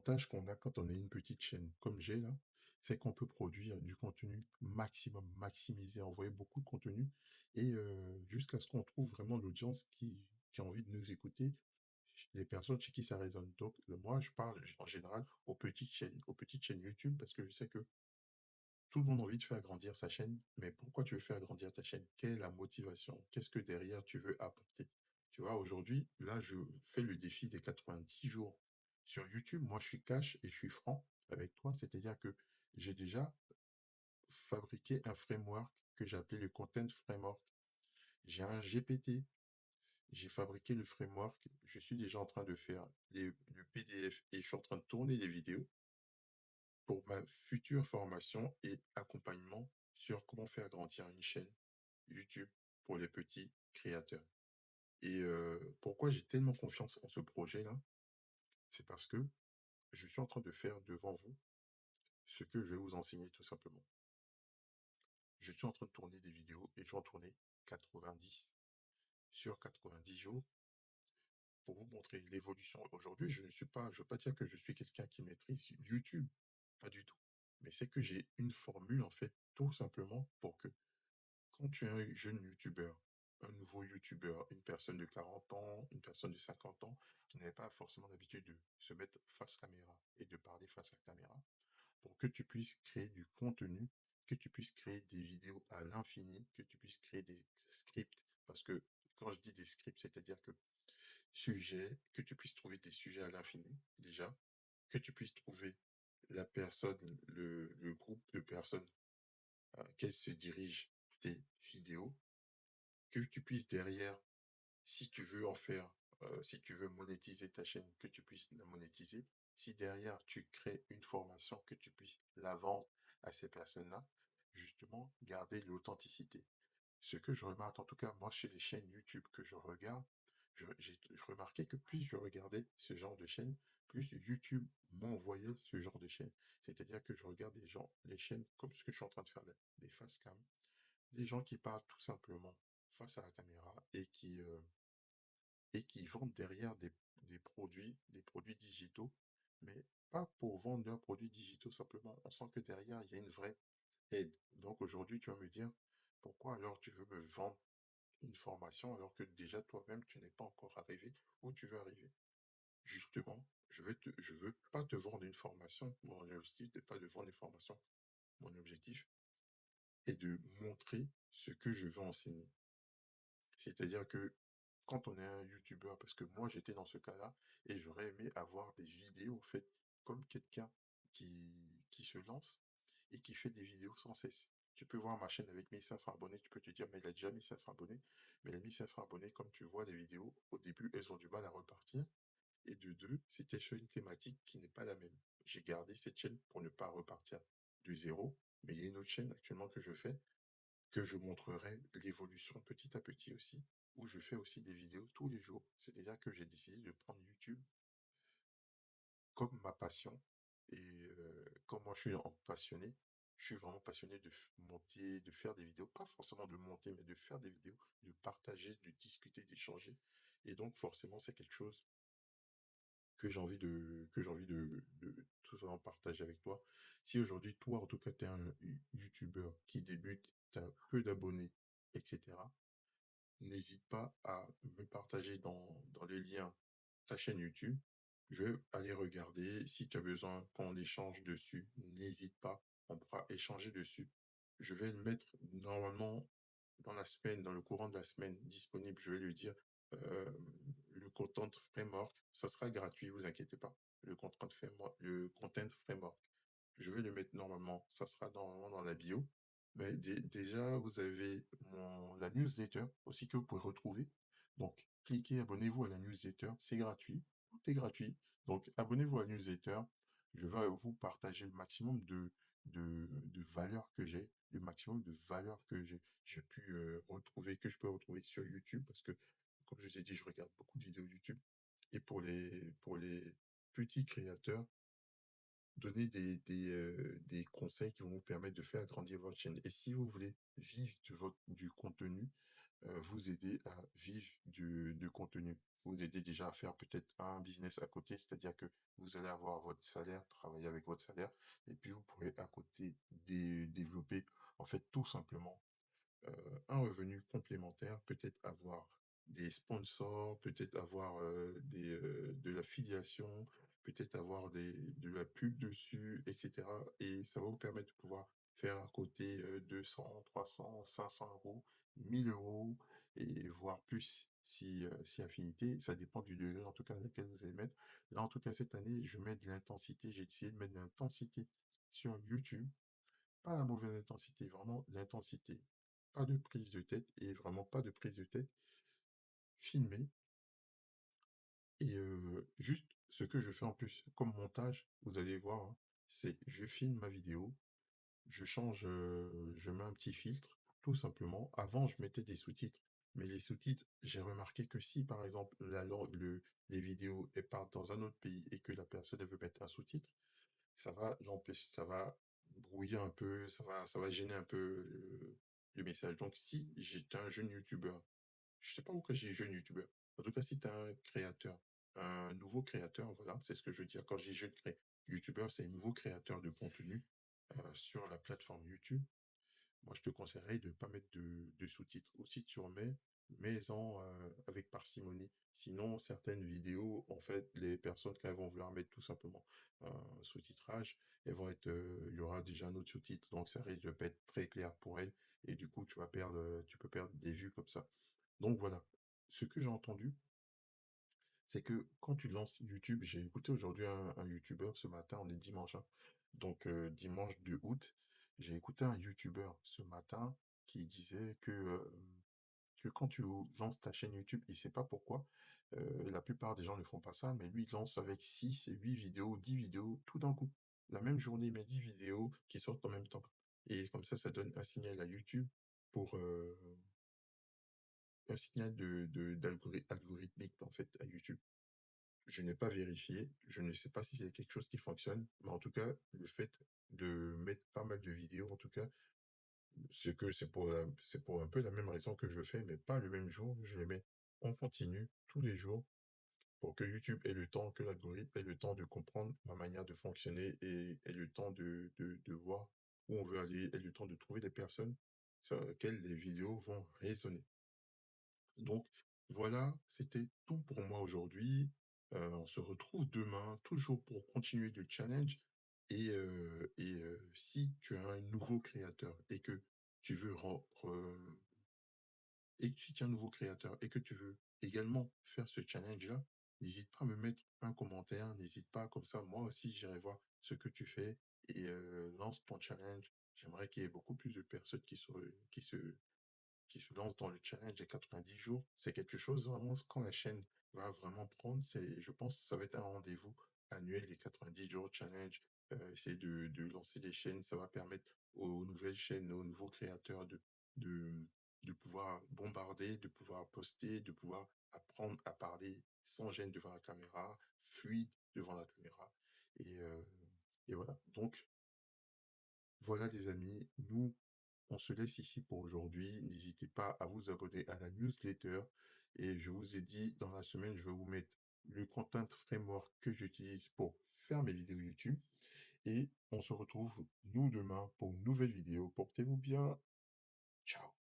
l'avantage qu'on a quand on a une petite chaîne comme j'ai là, c'est qu'on peut produire du contenu maximum, maximiser, envoyer beaucoup de contenu et jusqu'à ce qu'on trouve vraiment l'audience qui a envie de nous écouter, les personnes chez qui ça résonne. Donc, moi, je parle en général aux petites chaînes YouTube parce que je sais que tout le monde a envie de faire grandir sa chaîne. Mais pourquoi tu veux faire grandir ta chaîne? Quelle est la motivation? Qu'est-ce que derrière tu veux apporter? Tu vois, aujourd'hui, là, je fais le défi des 90 jours sur YouTube. Moi, je suis cash et je suis franc avec toi. C'est-à-dire que j'ai déjà fabriqué un framework que j'ai appelé le Content Framework. J'ai un GPT. J'ai fabriqué le framework. Je suis déjà en train de faire le PDF et je suis en train de tourner des vidéos pour ma future formation et accompagnement sur comment faire grandir une chaîne YouTube pour les petits créateurs. Et pourquoi j'ai tellement confiance en ce projet-là, c'est parce que je suis en train de faire devant vous ce que je vais vous enseigner tout simplement. Je suis en train de tourner des vidéos et je vais en tourner 90 sur 90 jours pour vous montrer l'évolution. Aujourd'hui, je veux pas dire que je suis quelqu'un qui maîtrise YouTube, pas du tout. Mais c'est que j'ai une formule en fait, tout simplement pour que quand tu es un jeune youtubeur, un nouveau youtubeur, une personne de 40 ans, une personne de 50 ans, qui n'avait pas forcément l'habitude de se mettre face caméra et de parler face à la caméra, pour que tu puisses créer du contenu, que tu puisses créer des vidéos à l'infini, que tu puisses créer des scripts, parce que quand je dis des scripts, c'est-à-dire que que tu puisses trouver des sujets à l'infini, déjà, que tu puisses trouver la personne, le groupe de personnes qu'elle se dirige tes vidéos, que tu puisses derrière, si tu veux en faire, si tu veux monétiser ta chaîne, que tu puisses la monétiser. Si derrière tu crées une formation, que tu puisses la vendre à ces personnes-là, justement, garder l'authenticité. Ce que je remarque, en tout cas, moi, chez les chaînes YouTube que je regarde, j'ai remarqué que plus je regardais ce genre de chaîne, plus YouTube m'envoyait ce genre de chaîne. C'est-à-dire que je regarde des gens, les chaînes comme ce que je suis en train de faire là, des face cam, des gens qui parlent tout simplement face à la caméra et qui vendent derrière des produits digitaux, mais pas pour vendre leurs produits digitaux simplement. On sent que derrière, il y a une vraie aide. Donc aujourd'hui, tu vas me dire, pourquoi alors tu veux me vendre une formation alors que déjà toi-même, tu n'es pas encore arrivé où tu veux arriver? Justement, je veux pas te vendre une formation. Mon objectif n'est pas de vendre une formation. Mon objectif est de montrer ce que je veux enseigner. C'est-à-dire que quand on est un youtubeur, parce que moi j'étais dans ce cas-là, et j'aurais aimé avoir des vidéos faites comme quelqu'un qui se lance et qui fait des vidéos sans cesse. Tu peux voir ma chaîne avec 1500 abonnés, tu peux te dire, mais il a déjà 1500 abonnés. Mais les 1500 abonnés, comme tu vois les vidéos, au début, elles ont du mal à repartir. Et de deux, c'était sur une thématique qui n'est pas la même. J'ai gardé cette chaîne pour ne pas repartir de zéro, mais il y a une autre chaîne actuellement que je fais que je montrerai l'évolution petit à petit aussi, où je fais aussi des vidéos tous les jours. C'est-à-dire que j'ai décidé de prendre YouTube comme ma passion. Et comme moi je suis un passionné, je suis vraiment passionné de monter, de faire des vidéos, pas forcément de monter, mais de faire des vidéos, de partager, de discuter, d'échanger. Et donc forcément, c'est quelque chose que j'ai envie de tout simplement partager avec toi. Si aujourd'hui, toi, en tout cas, tu es un YouTuber qui débute, tu as peu d'abonnés, etc., n'hésite pas à me partager dans les liens ta chaîne YouTube. Je vais aller regarder. Si tu as besoin qu'on échange dessus, n'hésite pas. On pourra échanger dessus. Je vais le mettre normalement dans la semaine, dans le courant de la semaine disponible. Je vais lui dire euh, le Content Framework, ça sera gratuit, vous inquiétez pas. Le Content Framework, je vais le mettre normalement, ça sera normalement dans la bio. Mais déjà, vous avez la newsletter aussi que vous pouvez retrouver. Donc, cliquez, abonnez-vous à la newsletter, c'est gratuit, tout est gratuit. Donc, abonnez-vous à la newsletter. Je vais vous partager le maximum de valeurs que j'ai, le maximum de valeurs que j'ai pu retrouver, que je peux retrouver sur YouTube, parce que, comme je vous ai dit, je regarde beaucoup de vidéos YouTube. Et pour les petits créateurs, donner des conseils qui vont vous permettre de faire grandir votre chaîne. Et si vous voulez vivre du contenu, vous aider à vivre du contenu. vous aider déjà à faire peut-être un business à côté, c'est-à-dire que vous allez avoir votre salaire, travailler avec votre salaire, et puis vous pourrez à côté développer, en fait, tout simplement un revenu complémentaire, peut-être avoir des sponsors, peut-être avoir de l'affiliation, peut-être avoir de la pub dessus, etc. Et ça va vous permettre de pouvoir faire à côté 200, 300, 500 euros, 1000 euros, et voire plus si affinité. Ça dépend du degré en tout cas dans lequel vous allez mettre. Là, en tout cas, cette année, je mets de l'intensité. J'ai essayé de mettre de l'intensité sur YouTube, pas la mauvaise intensité, vraiment l'intensité. Pas de prise de tête et vraiment pas de prise de tête filmée. Et juste ce que je fais en plus comme montage, vous allez voir, hein, c'est je filme ma vidéo, je change, je mets un petit filtre, tout simplement. Avant, je mettais des sous-titres, mais les sous-titres, j'ai remarqué que si par exemple les vidéos elles partent dans un autre pays et que la personne elle veut mettre un sous-titre, ça va brouiller un peu, ça va gêner un peu le message. Donc, si j'étais un jeune youtubeur, je sais pas pourquoi j'ai jeune youtubeur. En tout cas, si tu un créateur, un nouveau créateur, voilà, c'est ce que je veux dire. Quand j'ai jeune youtubeur, c'est un nouveau créateur de contenu sur la plateforme YouTube. Moi, je te conseillerais de ne pas mettre de sous-titres. Ou si tu en mets, mets-en avec parcimonie. Sinon, certaines vidéos, en fait, les personnes, quand elles vont vouloir mettre tout simplement un sous-titrage, il y aura déjà un autre sous-titre, donc ça risque de pas être très clair pour elles. Et du coup, tu peux perdre des vues comme ça. Donc voilà. Ce que j'ai entendu, c'est que quand tu lances YouTube, j'ai écouté aujourd'hui un YouTuber ce matin, on est dimanche, hein. Donc dimanche 2 août, j'ai écouté un YouTuber ce matin qui disait que quand tu lances ta chaîne YouTube, il sait pas pourquoi, la plupart des gens ne font pas ça, mais lui, il lance avec 6, 8 vidéos, 10 vidéos, tout d'un coup. La même journée, il met 10 vidéos qui sortent en même temps. Et comme ça donne un signal à YouTube pour un signal algorithmique en fait à YouTube. Je n'ai pas vérifié, je ne sais pas si c'est quelque chose qui fonctionne, mais en tout cas, le fait de mettre pas mal de vidéos, en tout cas, c'est pour un peu la même raison que je fais, mais pas le même jour. Je les mets en continu tous les jours pour que YouTube ait le temps, que l'algorithme ait le temps de comprendre ma manière de fonctionner et ait le temps de voir où on veut aller, ait le temps de trouver des personnes sur lesquelles les vidéos vont résonner. Donc voilà, c'était tout pour moi aujourd'hui. On se retrouve demain, toujours pour continuer le challenge. Si tu as un nouveau créateur et que tu veux et que si tu es un nouveau créateur et que tu veux également faire ce challenge-là, n'hésite pas à me mettre un commentaire, n'hésite pas, comme ça, moi aussi, j'irai voir ce que tu fais et lance ton challenge. J'aimerais qu'il y ait beaucoup plus de personnes qui se lance dans le challenge des 90 jours. C'est quelque chose vraiment, quand la chaîne va vraiment prendre, je pense que ça va être un rendez-vous annuel des 90 jours challenge. Essayer de lancer des chaînes, ça va permettre aux nouvelles chaînes, aux nouveaux créateurs de, de pouvoir bombarder, de pouvoir poster, de pouvoir apprendre à parler sans gêne devant la caméra, fluide devant la caméra. Et, euh, et voilà. Donc, voilà les amis, on se laisse ici pour aujourd'hui. N'hésitez pas à vous abonner à la newsletter. Et je vous ai dit, dans la semaine, je vais vous mettre le content framework que j'utilise pour faire mes vidéos YouTube. Et on se retrouve, nous, demain pour une nouvelle vidéo. Portez-vous bien. Ciao.